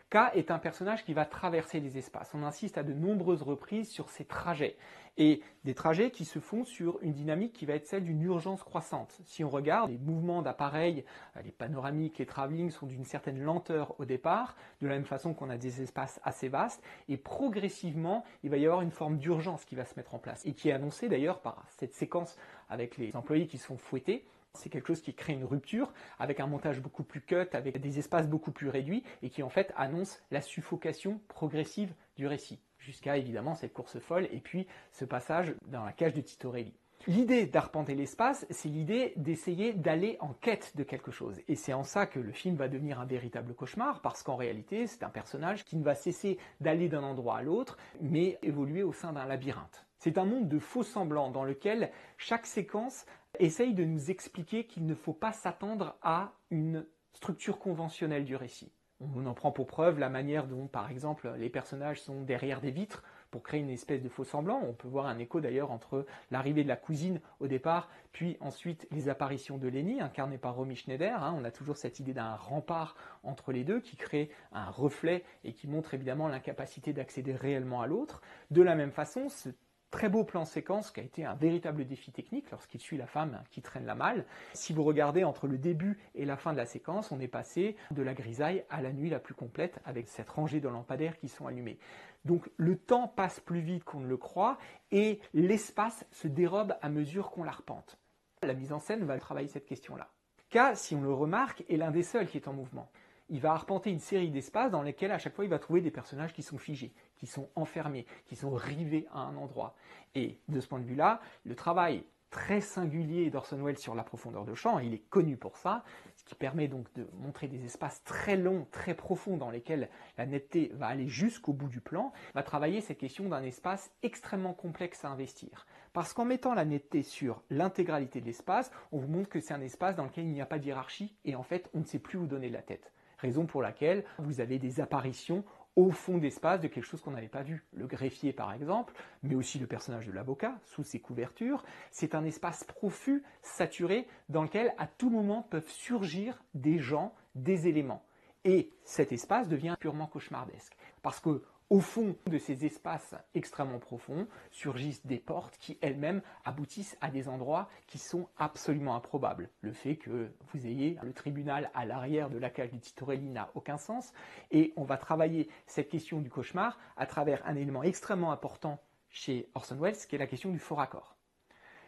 K est un personnage qui va traverser les espaces. On insiste à de nombreuses reprises sur ces trajets. Et des trajets qui se font sur une dynamique qui va être celle d'une urgence croissante. Si on regarde, les mouvements d'appareils, les panoramiques, les travelling sont d'une certaine lenteur au départ, de la même façon qu'on a des espaces assez vastes, et progressivement, il va y avoir une forme d'urgence qui va se mettre en place, et qui est annoncée d'ailleurs par cette séquence avec les employés qui sont fouettés. C'est quelque chose qui crée une rupture avec un montage beaucoup plus cut, avec des espaces beaucoup plus réduits et qui en fait annonce la suffocation progressive du récit, jusqu'à évidemment cette course folle et puis ce passage dans la cage de Titorelli. L'idée d'arpenter l'espace, c'est l'idée d'essayer d'aller en quête de quelque chose. Et c'est en ça que le film va devenir un véritable cauchemar, parce qu'en réalité, c'est un personnage qui ne va cesser d'aller d'un endroit à l'autre, mais évoluer au sein d'un labyrinthe. C'est un monde de faux semblants dans lequel chaque séquence essaye de nous expliquer qu'il ne faut pas s'attendre à une structure conventionnelle du récit. On en prend pour preuve la manière dont, par exemple, les personnages sont derrière des vitres pour créer une espèce de faux semblant. On peut voir un écho d'ailleurs entre l'arrivée de la cousine au départ, puis ensuite les apparitions de Lenny, incarnée par Romy Schneider. On a toujours cette idée d'un rempart entre les deux qui crée un reflet et qui montre évidemment l'incapacité d'accéder réellement à l'autre. De la même façon, ce très beau plan séquence qui a été un véritable défi technique lorsqu'il suit la femme qui traîne la malle. Si vous regardez entre le début et la fin de la séquence, on est passé de la grisaille à la nuit la plus complète avec cette rangée de lampadaires qui sont allumés. Donc le temps passe plus vite qu'on ne le croit et l'espace se dérobe à mesure qu'on l'arpente. La mise en scène va travailler cette question-là. K, si on le remarque, est l'un des seuls qui est en mouvement. Il va arpenter une série d'espaces dans lesquels à chaque fois il va trouver des personnages qui sont figés, qui sont enfermés, qui sont rivés à un endroit. Et de ce point de vue-là, le travail très singulier d'Orson Welles sur la profondeur de champ, il est connu pour ça, ce qui permet donc de montrer des espaces très longs, très profonds dans lesquels la netteté va aller jusqu'au bout du plan, va travailler cette question d'un espace extrêmement complexe à investir. Parce qu'en mettant la netteté sur l'intégralité de l'espace, on vous montre que c'est un espace dans lequel il n'y a pas de hiérarchie et en fait on ne sait plus où donner de la tête. Raison pour laquelle vous avez des apparitions au fond d'espace de quelque chose qu'on n'avait pas vu. Le greffier par exemple, mais aussi le personnage de l'avocat sous ses couvertures. C'est un espace profus, saturé, dans lequel à tout moment peuvent surgir des gens, des éléments. Et cet espace devient purement cauchemardesque. Parce que au fond de ces espaces extrêmement profonds surgissent des portes qui elles-mêmes aboutissent à des endroits qui sont absolument improbables. Le fait que vous ayez le tribunal à l'arrière de la cage de Titorelli n'a aucun sens et on va travailler cette question du cauchemar à travers un élément extrêmement important chez Orson Welles qui est la question du faux raccord.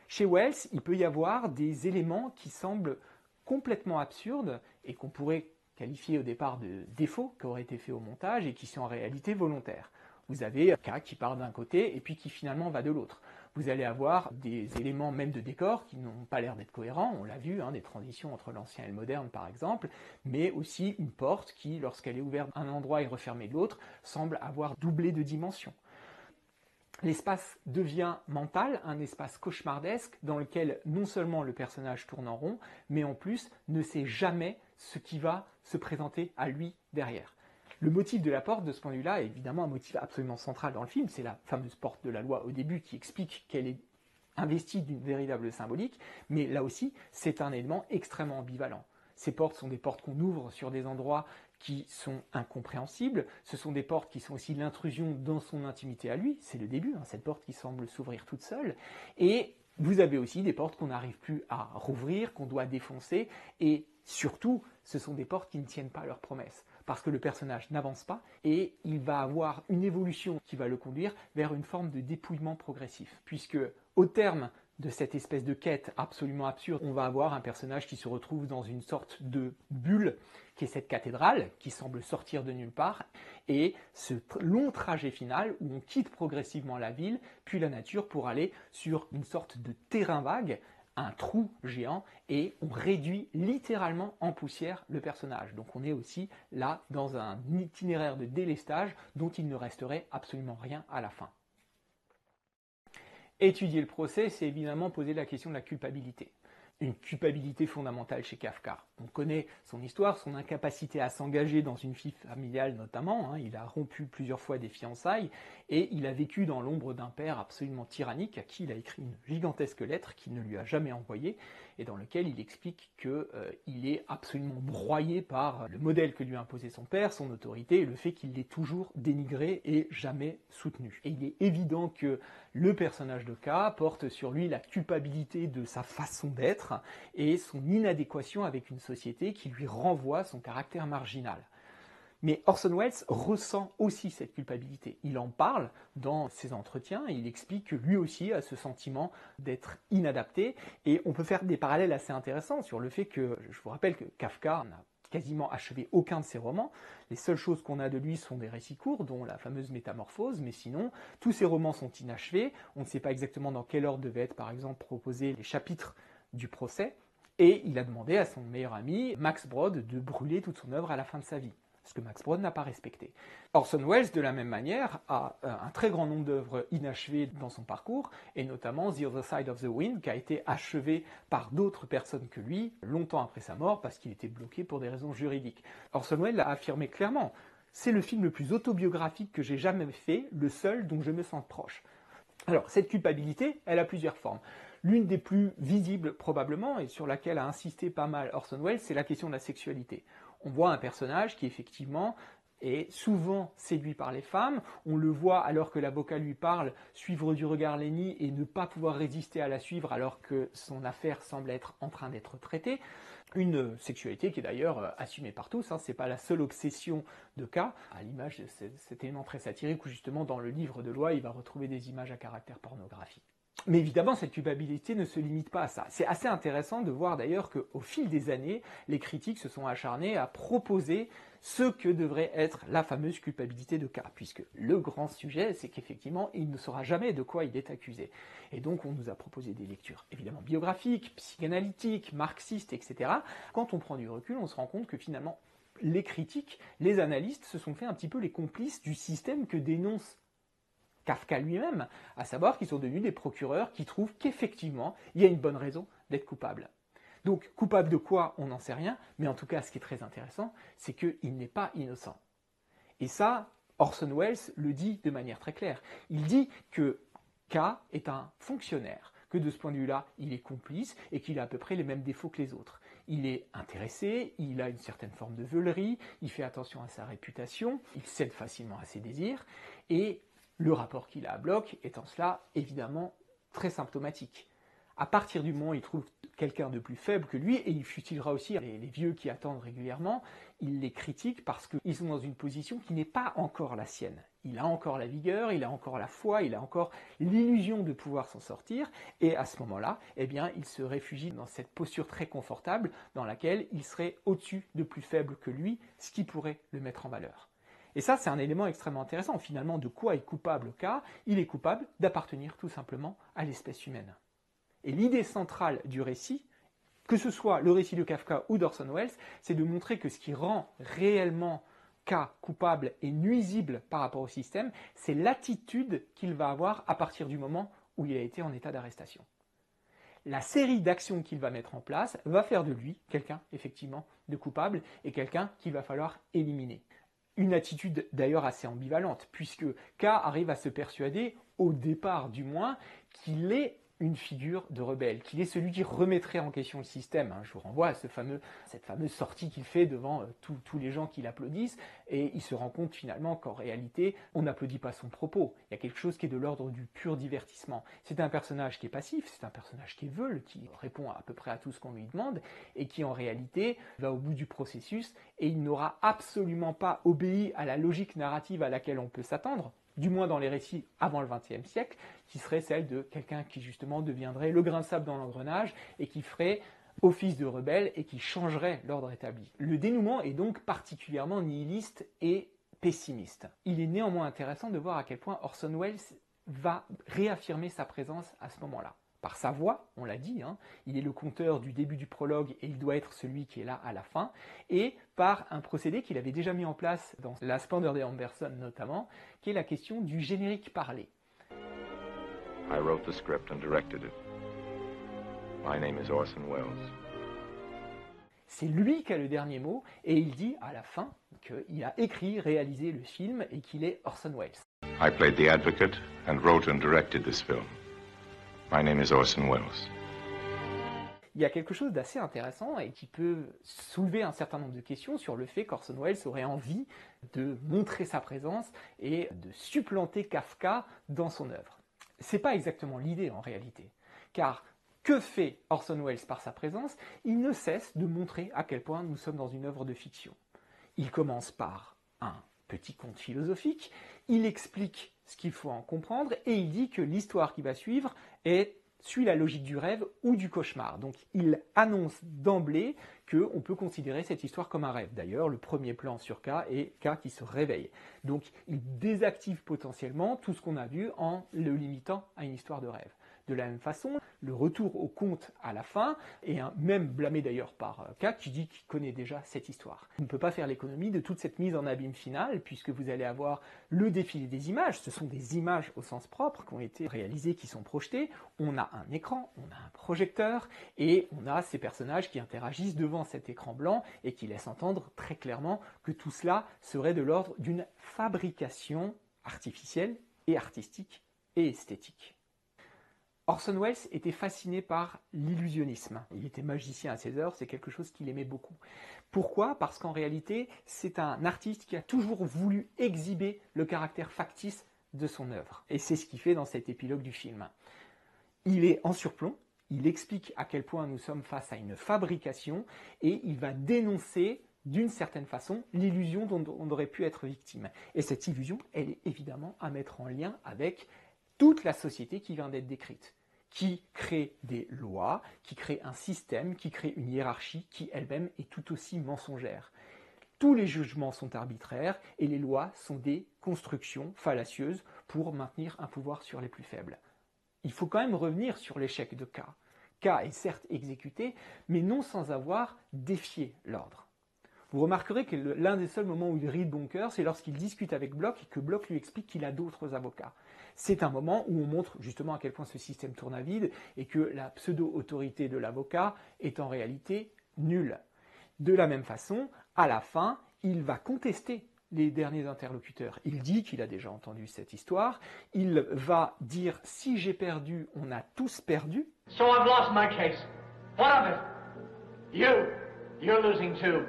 Chez Welles, il peut y avoir des éléments qui semblent complètement absurdes et qu'on pourrait qualifiés au départ de défauts qui auraient été faits au montage et qui sont en réalité volontaires. Vous avez un cas qui part d'un côté et puis qui finalement va de l'autre. Vous allez avoir des éléments même de décor qui n'ont pas l'air d'être cohérents, on l'a vu, des transitions entre l'ancien et le moderne par exemple, mais aussi une porte qui, lorsqu'elle est ouverte d'un endroit et refermée de l'autre, semble avoir doublé de dimension. L'espace devient mental, un espace cauchemardesque dans lequel non seulement le personnage tourne en rond, mais en plus ne sait jamais ce qui va se présenter à lui derrière. Le motif de la porte, de ce point de vue-là, est évidemment un motif absolument central dans le film. C'est la fameuse porte de la loi au début qui explique qu'elle est investie d'une véritable symbolique, mais là aussi, c'est un élément extrêmement ambivalent. Ces portes sont des portes qu'on ouvre sur des endroits qui sont incompréhensibles. Ce sont des portes qui sont aussi l'intrusion dans son intimité à lui. C'est le début, cette porte qui semble s'ouvrir toute seule. Et vous avez aussi des portes qu'on n'arrive plus à rouvrir, qu'on doit défoncer. Et surtout, ce sont des portes qui ne tiennent pas leurs promesses. Parce que le personnage n'avance pas et il va avoir une évolution qui va le conduire vers une forme de dépouillement progressif. Puisque au terme de cette espèce de quête absolument absurde, on va avoir un personnage qui se retrouve dans une sorte de bulle, qui est cette cathédrale, qui semble sortir de nulle part, et ce long trajet final où on quitte progressivement la ville, puis la nature, pour aller sur une sorte de terrain vague, un trou géant, et on réduit littéralement en poussière le personnage. Donc on est aussi là dans un itinéraire de délestage dont il ne resterait absolument rien à la fin. Étudier le procès, c'est évidemment poser la question de la culpabilité. Une culpabilité fondamentale chez Kafka. On connaît son histoire, son incapacité à s'engager dans une vie familiale notamment. Il a rompu plusieurs fois des fiançailles et il a vécu dans l'ombre d'un père absolument tyrannique à qui il a écrit une gigantesque lettre qu'il ne lui a jamais envoyée et dans lequel il explique qu'il est absolument broyé par le modèle que lui a imposé son père, son autorité et le fait qu'il l'ait toujours dénigré et jamais soutenu. Et il est évident que le personnage de K porte sur lui la culpabilité de sa façon d'être et son inadéquation avec une société qui lui renvoie son caractère marginal. Mais Orson Welles ressent aussi cette culpabilité. Il en parle dans ses entretiens, il explique que lui aussi a ce sentiment d'être inadapté, et on peut faire des parallèles assez intéressants sur le fait que, je vous rappelle que Kafka n'a quasiment achevé aucun de ses romans. Les seules choses qu'on a de lui sont des récits courts, dont la fameuse Métamorphose, mais sinon, tous ses romans sont inachevés. On ne sait pas exactement dans quel ordre devaient être, par exemple, proposés les chapitres du procès, et il a demandé à son meilleur ami, Max Brod, de brûler toute son œuvre à la fin de sa vie, ce que Max Brod n'a pas respecté. Orson Welles, de la même manière, a un très grand nombre d'œuvres inachevées dans son parcours, et notamment The Other Side of the Wind, qui a été achevé par d'autres personnes que lui, longtemps après sa mort, parce qu'il était bloqué pour des raisons juridiques. Orson Welles a affirmé clairement « C'est le film le plus autobiographique que j'ai jamais fait, le seul dont je me sens proche ». Alors, cette culpabilité, elle a plusieurs formes. L'une des plus visibles, probablement, et sur laquelle a insisté pas mal Orson Welles, c'est la question de la sexualité. On voit un personnage qui, effectivement, est souvent séduit par les femmes. On le voit, alors que l'avocat lui parle, suivre du regard Lenny et ne pas pouvoir résister à la suivre alors que son affaire semble être en train d'être traitée. Une sexualité qui est d'ailleurs assumée par tous, c'est pas la seule obsession de K, à l'image de cet élément très satirique où justement dans le livre de loi, il va retrouver des images à caractère pornographique. Mais évidemment, cette culpabilité ne se limite pas à ça. C'est assez intéressant de voir d'ailleurs qu'au fil des années, les critiques se sont acharnés à proposer ce que devrait être la fameuse culpabilité de K, puisque le grand sujet, c'est qu'effectivement, il ne saura jamais de quoi il est accusé. Et donc, on nous a proposé des lectures évidemment biographiques, psychanalytiques, marxistes, etc. Quand on prend du recul, on se rend compte que finalement, les critiques, les analystes se sont fait un petit peu les complices du système que dénonce Kafka lui-même, à savoir qu'ils sont devenus des procureurs qui trouvent qu'effectivement, il y a une bonne raison d'être coupable. Donc, coupable de quoi, on n'en sait rien, mais en tout cas, ce qui est très intéressant, c'est qu'il n'est pas innocent. Et ça, Orson Welles le dit de manière très claire. Il dit que K est un fonctionnaire, que de ce point de vue-là, il est complice et qu'il a à peu près les mêmes défauts que les autres. Il est intéressé, il a une certaine forme de veulerie, il fait attention à sa réputation, il cède facilement à ses désirs, et le rapport qu'il a à Bloch est en cela évidemment très symptomatique. À partir du moment où il trouve quelqu'un de plus faible que lui, et il futilera aussi les vieux qui attendent régulièrement, il les critique parce qu'ils sont dans une position qui n'est pas encore la sienne. Il a encore la vigueur, il a encore la foi, il a encore l'illusion de pouvoir s'en sortir, et à ce moment-là, eh bien, il se réfugie dans cette posture très confortable dans laquelle il serait au-dessus de plus faible que lui, ce qui pourrait le mettre en valeur. Et ça, c'est un élément extrêmement intéressant. Finalement, de quoi est coupable K? Il est coupable d'appartenir tout simplement à l'espèce humaine. Et l'idée centrale du récit, que ce soit le récit de Kafka ou d'Orson Welles, c'est de montrer que ce qui rend réellement K coupable et nuisible par rapport au système, c'est l'attitude qu'il va avoir à partir du moment où il a été en état d'arrestation. La série d'actions qu'il va mettre en place va faire de lui quelqu'un, effectivement, de coupable et quelqu'un qu'il va falloir éliminer. Une attitude d'ailleurs assez ambivalente, puisque K arrive à se persuader, au départ du moins, qu'il est une figure de rebelle, qu'il est celui qui remettrait en question le système. Je vous renvoie à cette fameuse sortie qu'il fait devant tous les gens qui l'applaudissent, et il se rend compte finalement qu'en réalité, on n'applaudit pas son propos. Il y a quelque chose qui est de l'ordre du pur divertissement. C'est un personnage qui est passif, c'est un personnage qui est veule, qui répond à peu près à tout ce qu'on lui demande, et qui en réalité va au bout du processus, et il n'aura absolument pas obéi à la logique narrative à laquelle on peut s'attendre, du moins dans les récits avant le XXe siècle, qui serait celle de quelqu'un qui justement deviendrait le grain de sable dans l'engrenage et qui ferait office de rebelle et qui changerait l'ordre établi. Le dénouement est donc particulièrement nihiliste et pessimiste. Il est néanmoins intéressant de voir à quel point Orson Welles va réaffirmer sa présence à ce moment-là. Par sa voix, on l'a dit, il est le conteur du début du prologue et il doit être celui qui est là à la fin, et par un procédé qu'il avait déjà mis en place dans La Splendeur des Amberson notamment, qui est la question du générique parlé. I wrote the script and directed it. My name is Orson Welles. C'est lui qui a le dernier mot, et il dit à la fin qu'il a écrit, réalisé le film et qu'il est Orson Welles. I played the advocate and wrote and directed this film. My name is Orson Welles. Il y a quelque chose d'assez intéressant et qui peut soulever un certain nombre de questions sur le fait qu'Orson Welles aurait envie de montrer sa présence et de supplanter Kafka dans son œuvre. C'est pas exactement l'idée en réalité, car que fait Orson Welles par sa présence? Il ne cesse de montrer à quel point nous sommes dans une œuvre de fiction. Il commence par un petit conte philosophique, il explique ce qu'il faut en comprendre et il dit que l'histoire qui va suivre suit la logique du rêve ou du cauchemar. Donc il annonce d'emblée qu'on peut considérer cette histoire comme un rêve. D'ailleurs, le premier plan sur K est K qui se réveille. Donc il désactive potentiellement tout ce qu'on a vu en le limitant à une histoire de rêve. De la même façon, le retour au conte à la fin est même blâmé d'ailleurs par K qui dit qu'il connaît déjà cette histoire. On ne peut pas faire l'économie de toute cette mise en abîme finale puisque vous allez avoir le défilé des images. Ce sont des images au sens propre qui ont été réalisées, qui sont projetées. On a un écran, on a un projecteur et on a ces personnages qui interagissent devant cet écran blanc et qui laissent entendre très clairement que tout cela serait de l'ordre d'une fabrication artificielle et artistique et esthétique. Orson Welles était fasciné par l'illusionnisme. Il était magicien à ses œuvres, c'est quelque chose qu'il aimait beaucoup. Pourquoi? Parce qu'en réalité, c'est un artiste qui a toujours voulu exhiber le caractère factice de son œuvre. Et c'est ce qu'il fait dans cet épilogue du film. Il est en surplomb, il explique à quel point nous sommes face à une fabrication et il va dénoncer d'une certaine façon l'illusion dont on aurait pu être victime. Et cette illusion, elle est évidemment à mettre en lien avec toute la société qui vient d'être décrite, qui crée des lois, qui crée un système, qui crée une hiérarchie qui elle-même est tout aussi mensongère. Tous les jugements sont arbitraires et les lois sont des constructions fallacieuses pour maintenir un pouvoir sur les plus faibles. Il faut quand même revenir sur l'échec de K. K est certes exécuté, mais non sans avoir défié l'ordre. Vous remarquerez que l'un des seuls moments où il rit de bon cœur, c'est lorsqu'il discute avec Bloch et que Bloch lui explique qu'il a d'autres avocats. C'est un moment où on montre justement à quel point ce système tourne à vide et que la pseudo-autorité de l'avocat est en réalité nulle. De la même façon, à la fin, il va contester les derniers interlocuteurs. Il dit qu'il a déjà entendu cette histoire. Il va dire « si j'ai perdu, on a tous perdu ». So I've lost my case. What of it? You're losing too.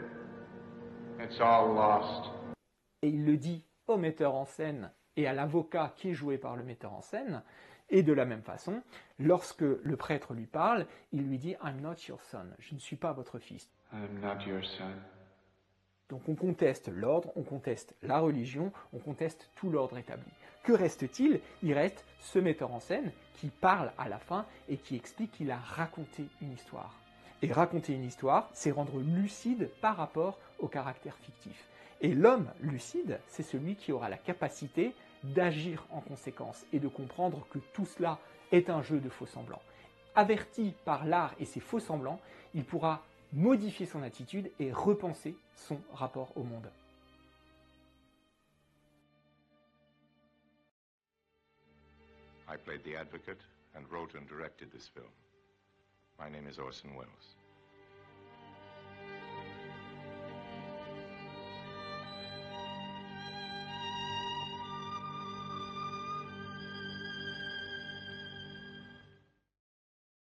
It's all lost. Et il le dit au metteur en scène et à l'avocat qui est joué par le metteur en scène. Et de la même façon, lorsque le prêtre lui parle, il lui dit « I'm not your son », je ne suis pas votre fils. I'm not your son. Donc on conteste l'ordre, on conteste la religion, on conteste tout l'ordre établi. Que reste-t-il? Il reste ce metteur en scène qui parle à la fin et qui explique qu'il a raconté une histoire. Et raconter une histoire, c'est rendre lucide par rapport au caractère fictif. Et l'homme lucide, c'est celui qui aura la capacité d'agir en conséquence et de comprendre que tout cela est un jeu de faux-semblants. Averti par l'art et ses faux-semblants, il pourra modifier son attitude et repenser son rapport au monde. I played the advocate and wrote and directed this film. My name is Orson Welles.